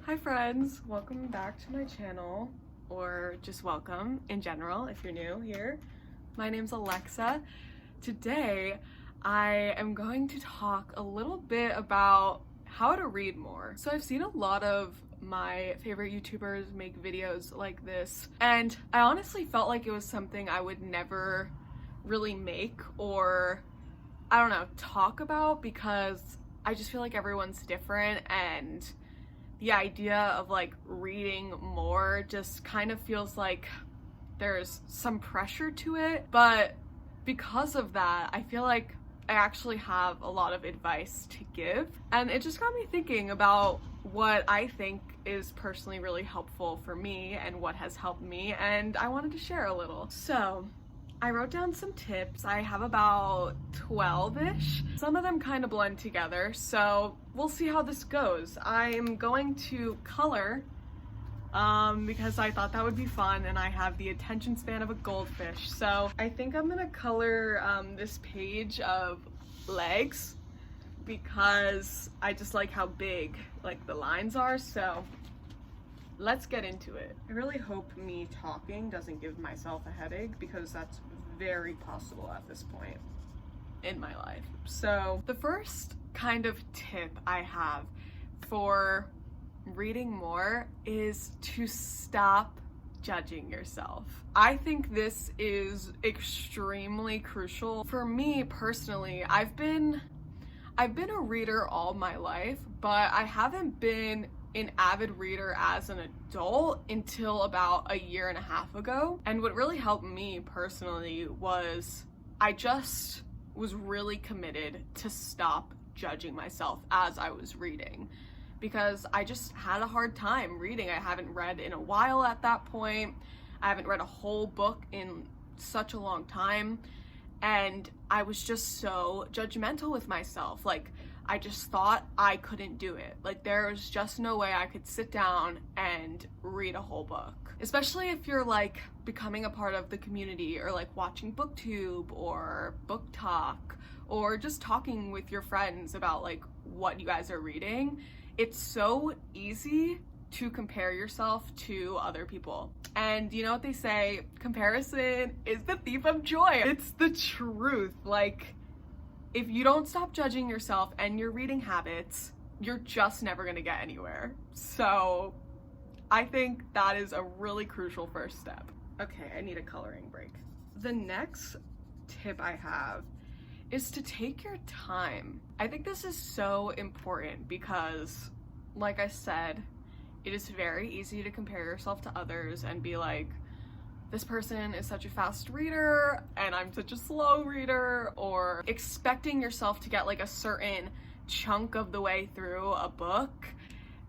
Hi friends, welcome back to my channel, or just welcome in general if you're new here. My name's Alexa. Today I am going to talk a little bit about how to read more. So I've seen a lot of my favorite YouTubers make videos like this, and I honestly felt like it was something I would never really make or, I don't know, talk about, because I just feel like everyone's different, and the idea of like reading more just kind of feels like there's some pressure to it. But because of that, I feel like I actually have a lot of advice to give, and it just got me thinking about what I think is personally really helpful for me and what has helped me, and I wanted to share a little. So I wrote down some tips. I have about 12-ish. Some of them kind of blend together, so we'll see how this goes. I'm going to color because I thought that would be fun, and I have the attention span of a goldfish. So I think I'm gonna color this page of legs because I just like how big like the lines are. So let's get into it. I really hope me talking doesn't give myself a headache, because that's very possible at this point in my life. So the first kind of tip I have for reading more is to stop judging yourself. I think this is extremely crucial. For me personally, I've been a reader all my life, but I haven't been an avid reader as an adult until about a year and a half ago. And what really helped me personally was I just was really committed to stop judging myself as I was reading, because I just had a hard time reading. I haven't read in a while at that point. I haven't read a whole book in such a long time, and I was just so judgmental with myself. Like, I just thought I couldn't do it. Like, there was just no way I could sit down and read a whole book. Especially if you're like becoming a part of the community, or like watching BookTube or Book Talk, or just talking with your friends about like what you guys are reading. It's so easy to compare yourself to other people. And you know what they say, comparison is the thief of joy. It's the truth. Like, if you don't stop judging yourself and your reading habits, you're just never gonna get anywhere. So I think that is a really crucial first step. Okay, I need a coloring break. The next tip I have is to take your time. I think this is so important because, like I said, it is very easy to compare yourself to others and be like, this person is such a fast reader and I'm such a slow reader, or expecting yourself to get like a certain chunk of the way through a book.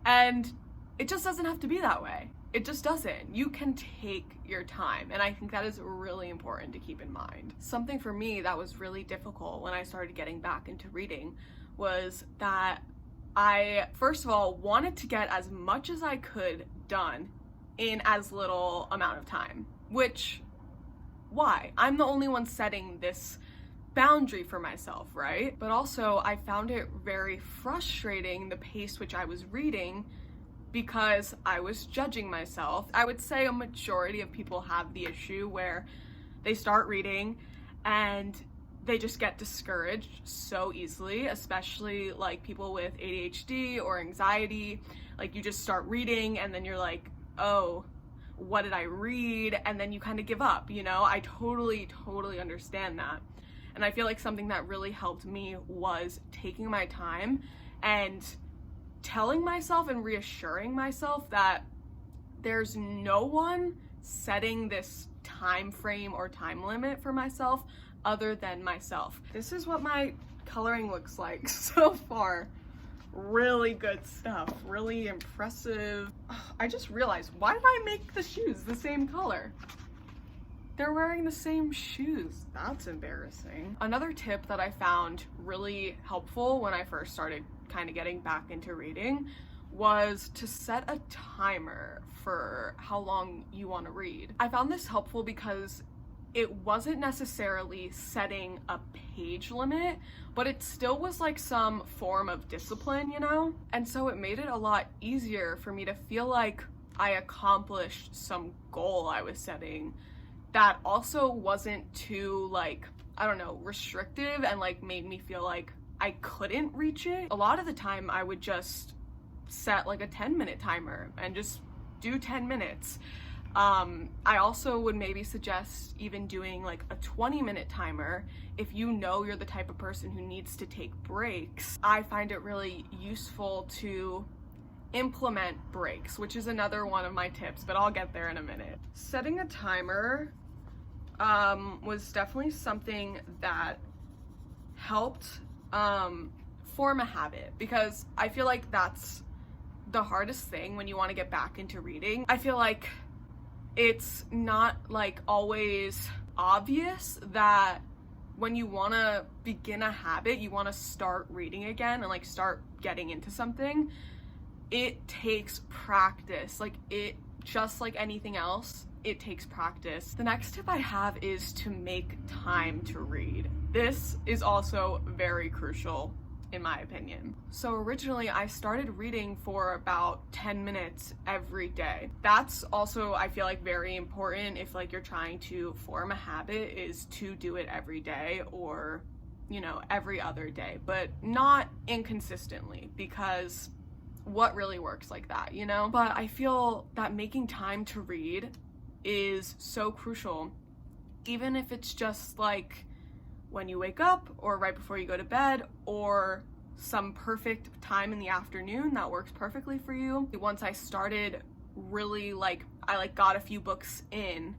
And it just doesn't have to be that way. It just doesn't. You can take your time, and I think that is really important to keep in mind. Something for me that was really difficult when I started getting back into reading was that I, first of all, wanted to get as much as I could done in as little amount of time. Which, why? I'm the only one setting this boundary for myself, right? But also, I found it very frustrating, the pace which I was reading, because I was judging myself. I would say a majority of people have the issue where they start reading and they just get discouraged so easily, especially like people with ADHD or anxiety. Like, you just start reading and then you're like, oh, what did I read? And then you kind of give up, you know? I totally understand that. And I feel like something that really helped me was taking my time and telling myself and reassuring myself that there's no one setting this time frame or time limit for myself other than myself. This is what my coloring looks like so far. Really good stuff, really impressive. I just realized, why did I make the shoes the same color? They're wearing the same shoes. That's embarrassing. Another tip that I found really helpful when I first started kind of getting back into reading was to set a timer for how long you want to read. I found this helpful because it wasn't necessarily setting a page limit, but it still was like some form of discipline, you know? And so it made it a lot easier for me to feel like I accomplished some goal I was setting that also wasn't too, like, I don't know, restrictive and like made me feel like I couldn't reach it. A lot of the time I would just set like a 10-minute timer and just do 10 minutes. I also would maybe suggest even doing like a 20-minute timer if you know you're the type of person who needs to take breaks. I find it really useful to implement breaks, which is another one of my tips, but I'll get there in a minute. Setting a timer was definitely something that helped form a habit, because I feel like that's the hardest thing when you want to get back into reading. I feel like it's not like always obvious that when you want to begin a habit, you want to start reading again and like start getting into something, it takes practice. Like, it, just like anything else, it takes practice. The next tip I have is to make time to read. This is also very crucial in my opinion. So originally I started reading for about 10 minutes every day. That's also, I feel like, very important if like you're trying to form a habit, is to do it every day, or, you know, every other day, but not inconsistently, because what really works like that, you know? But I feel that making time to read is so crucial, even if it's just like when you wake up or right before you go to bed, or some perfect time in the afternoon that works perfectly for you. Once I started really I got a few books in,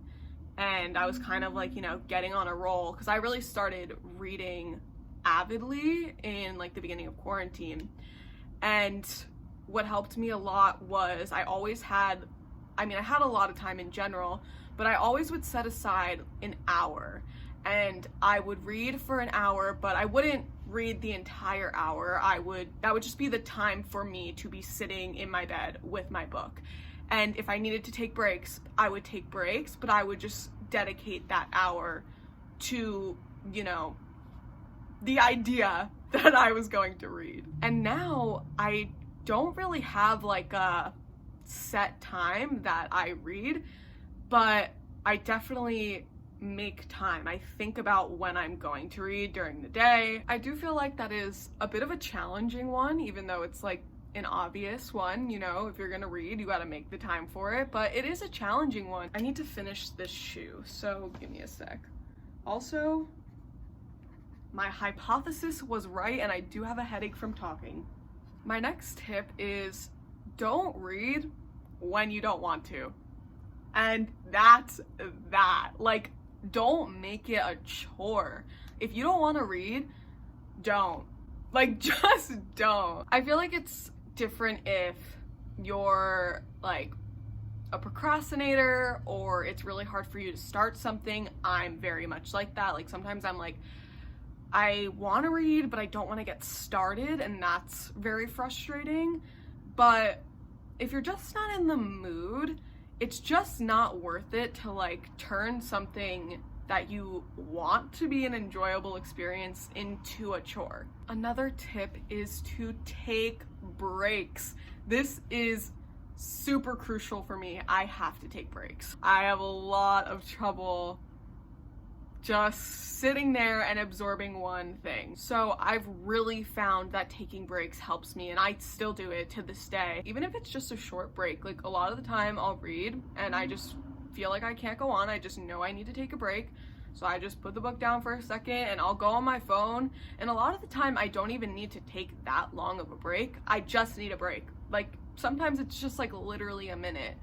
and I was kind of like, you know, getting on a roll, because I really started reading avidly in like the beginning of quarantine. And what helped me a lot was I had a lot of time in general, but I always would set aside an hour, and I would read for an hour, but I wouldn't read the entire hour. That would just be the time for me to be sitting in my bed with my book. And if I needed to take breaks, I would take breaks, but I would just dedicate that hour to, you know, the idea that I was going to read. And now I don't really have like a set time that I read, but I definitely make time. I think about when I'm going to read during the day. I do feel like that is a bit of a challenging one, even though it's like an obvious one, you know, if you're gonna read, you gotta make the time for it, but it is a challenging one. I need to finish this shoe, so give me a sec. Also, my hypothesis was right, and I do have a headache from talking. My next tip is don't read when you don't want to. And that's that. Like, don't make it a chore. If you don't want to read, don't. Like, just don't. I feel like it's different if you're like a procrastinator, or it's really hard for you to start something. I'm very much like that. Like, sometimes I'm like, I want to read, but I don't want to get started, and that's very frustrating. But if you're just not in the mood, it's just not worth it to like turn something that you want to be an enjoyable experience into a chore. Another tip is to take breaks. This is super crucial for me. I have to take breaks. I have a lot of trouble just sitting there and absorbing one thing. So I've really found that taking breaks helps me, and I still do it to this day. Even if it's just a short break, like a lot of the time I'll read and I just feel like I can't go on. I just know I need to take a break. So I just put the book down for a second and I'll go on my phone. And a lot of the time I don't even need to take that long of a break. I just need a break. Like, sometimes it's just like literally a minute,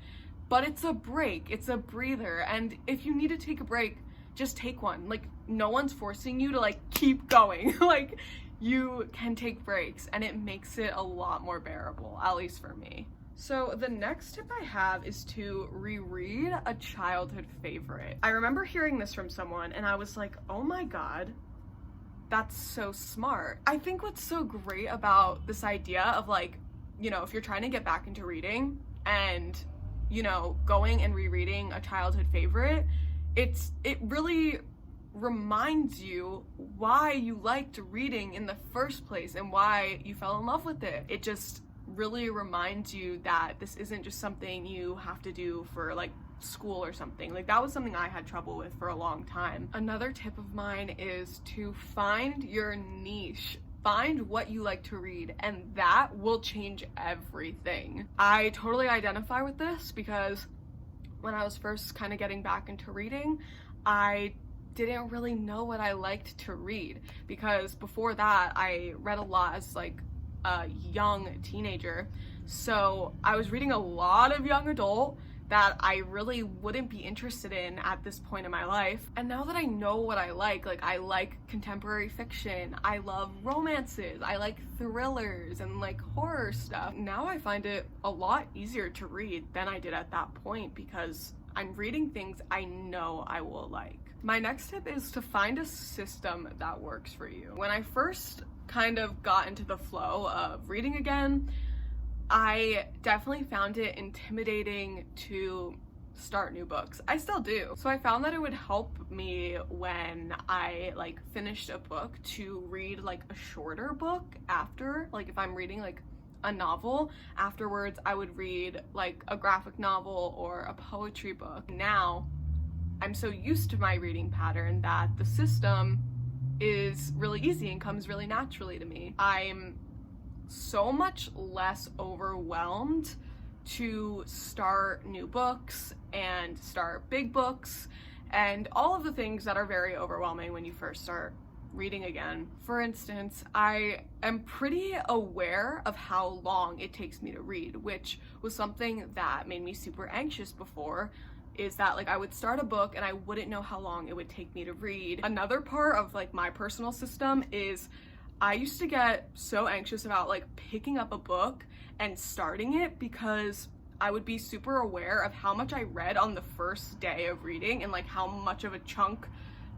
but it's a break, it's a breather. And if you need to take a break, just take one. Like, no one's forcing you to like keep going. Like, you can take breaks, and it makes it a lot more bearable, at least for me. So the next tip I have is to reread a childhood favorite. I remember hearing this from someone and I was like, oh my god, that's so smart. I think what's so great about this idea of like, you know, if you're trying to get back into reading and, you know, going and rereading a childhood favorite it really reminds you why you liked reading in the first place and why you fell in love with it. It just really reminds you that this isn't just something you have to do for like school or something. Like that was something I had trouble with for a long time. Another tip of mine is to find your niche. Find what you like to read, and that will change everything. I totally identify with this because when I was first kind of getting back into reading, I didn't really know what I liked to read, because before that I read a lot as like a young teenager. So I was reading a lot of young adult that I really wouldn't be interested in at this point in my life. And now that I know what I like contemporary fiction, I love romances, I like thrillers and like horror stuff. Now I find it a lot easier to read than I did at that point because I'm reading things I know I will like. My next tip is to find a system that works for you. When I first kind of got into the flow of reading again, I definitely found it intimidating to start new books. I still do. So I found that it would help me when I like finished a book to read like a shorter book after. Like if I'm reading like a novel, afterwards I would read like a graphic novel or a poetry book. Now I'm so used to my reading pattern that the system is really easy and comes really naturally to me. I'm so much less overwhelmed to start new books and start big books and all of the things that are very overwhelming when you first start reading again. For instance, I am pretty aware of how long it takes me to read, which was something that made me super anxious before, is that like I would start a book and I wouldn't know how long it would take me to read. Another part of like my personal system is I used to get so anxious about like picking up a book and starting it because I would be super aware of how much I read on the first day of reading and like how much of a chunk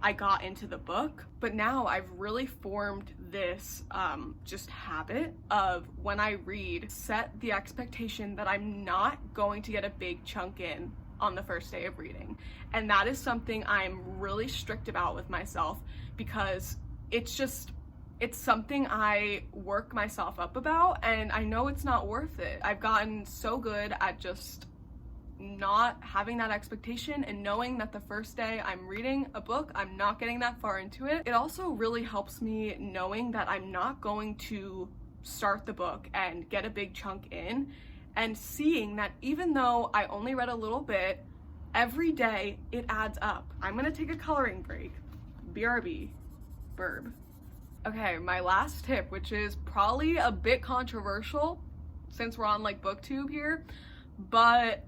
I got into the book. But now I've really formed this just habit of when I read, set the expectation that I'm not going to get a big chunk in on the first day of reading. And that is something I'm really strict about with myself because it's something I work myself up about, and I know it's not worth it. I've gotten so good at just not having that expectation and knowing that the first day I'm reading a book, I'm not getting that far into it. It also really helps me knowing that I'm not going to start the book and get a big chunk in, and seeing that even though I only read a little bit, every day it adds up. I'm gonna take a coloring break. BRB. Burb. Okay, my last tip, which is probably a bit controversial since we're on like BookTube here, but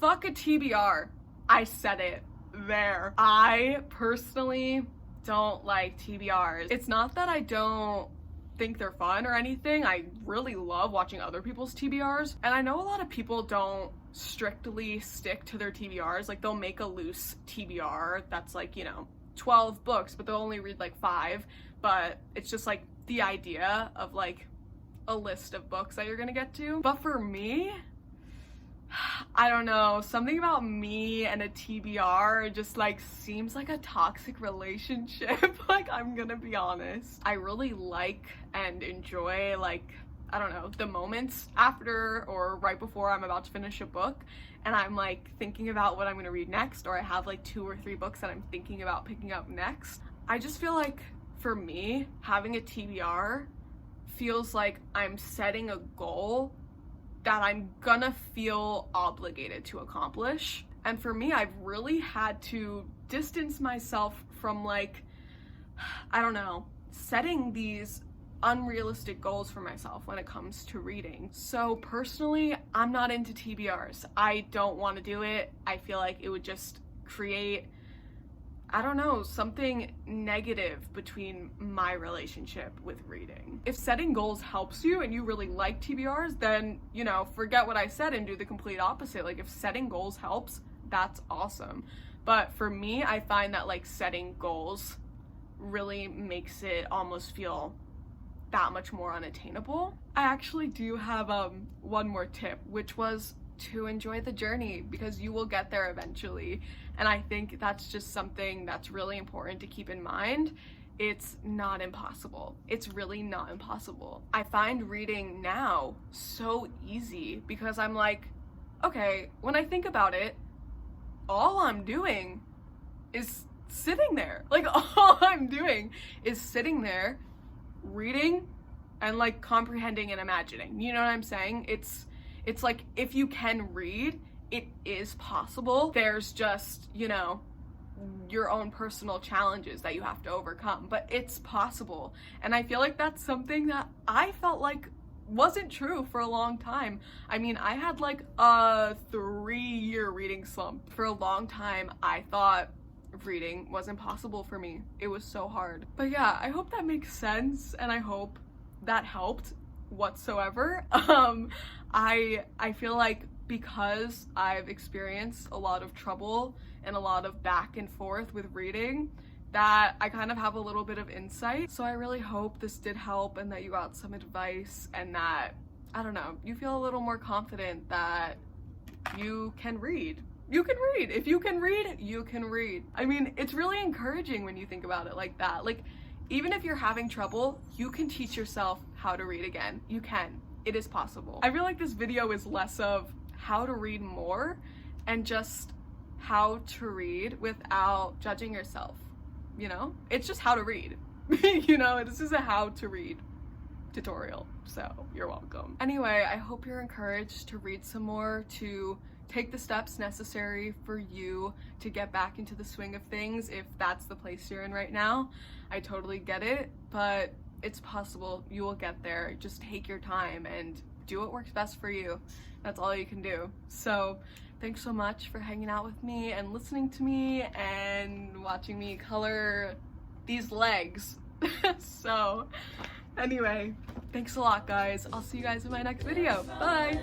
fuck a TBR. I said it there. I personally don't like TBRs. It's not that I don't think they're fun or anything. I really love watching other people's TBRs, and I know a lot of people don't strictly stick to their TBRs. Like they'll make a loose TBR that's like, 12 books, but they'll only read like 5. But it's just like the idea of like a list of books that you're gonna get to. But for me, I don't know, something about me and a TBR just like seems like a toxic relationship. Like I'm gonna be honest. I really like and enjoy like, I don't know, the moments after or right before I'm about to finish a book and I'm like thinking about what I'm gonna read next, or I have like 2 or 3 books that I'm thinking about picking up next. I just feel like for me, having a TBR feels like I'm setting a goal that I'm gonna feel obligated to accomplish. And for me, I've really had to distance myself from like, I don't know, setting these unrealistic goals for myself when it comes to reading. So personally, I'm not into TBRs. I don't want to do it. I feel like it would just create, I don't know, something negative between my relationship with reading. If setting goals helps you and you really like TBRs, then, forget what I said and do the complete opposite. Like if setting goals helps, that's awesome. But for me, I find that like setting goals really makes it almost feel that much more unattainable. I actually do have one more tip, which was to enjoy the journey, because you will get there eventually. And I think that's just something that's really important to keep in mind. It's not impossible. It's really not impossible. I find reading now so easy because I'm like, okay, when I think about it, all I'm doing is sitting there. Like, all I'm doing is sitting there reading and like comprehending and imagining. You know what I'm saying? It's like, if you can read, it is possible. There's just, you know, your own personal challenges that you have to overcome, but it's possible. And I feel like that's something that I felt like wasn't true for a long time. I mean, I had like a 3-year reading slump. For a long time, I thought reading was impossible for me. It was so hard. But yeah, I hope that makes sense, and I hope that helped whatsoever. I feel like because I've experienced a lot of trouble and a lot of back and forth with reading, that I kind of have a little bit of insight. So I really hope this did help and that you got some advice, and that, I don't know, you feel a little more confident that you can read. You can read. If you can read, you can read. I mean, it's really encouraging when you think about it like that. Like, even if you're having trouble, you can teach yourself how to read again. You can. It is possible. I feel like this video is less of how to read more and just how to read without judging yourself. You know, it's just how to read. You know, this is a how to read tutorial, so you're welcome. Anyway, I hope you're encouraged to read some more, to take the steps necessary for you to get back into the swing of things if that's the place you're in right now. I totally get it, but it's possible. You will get there. Just take your time and do what works best for you. That's all you can do. So thanks so much for hanging out with me and listening to me and watching me color these legs. So anyway, thanks a lot, guys. I'll see you guys in my next video. Bye!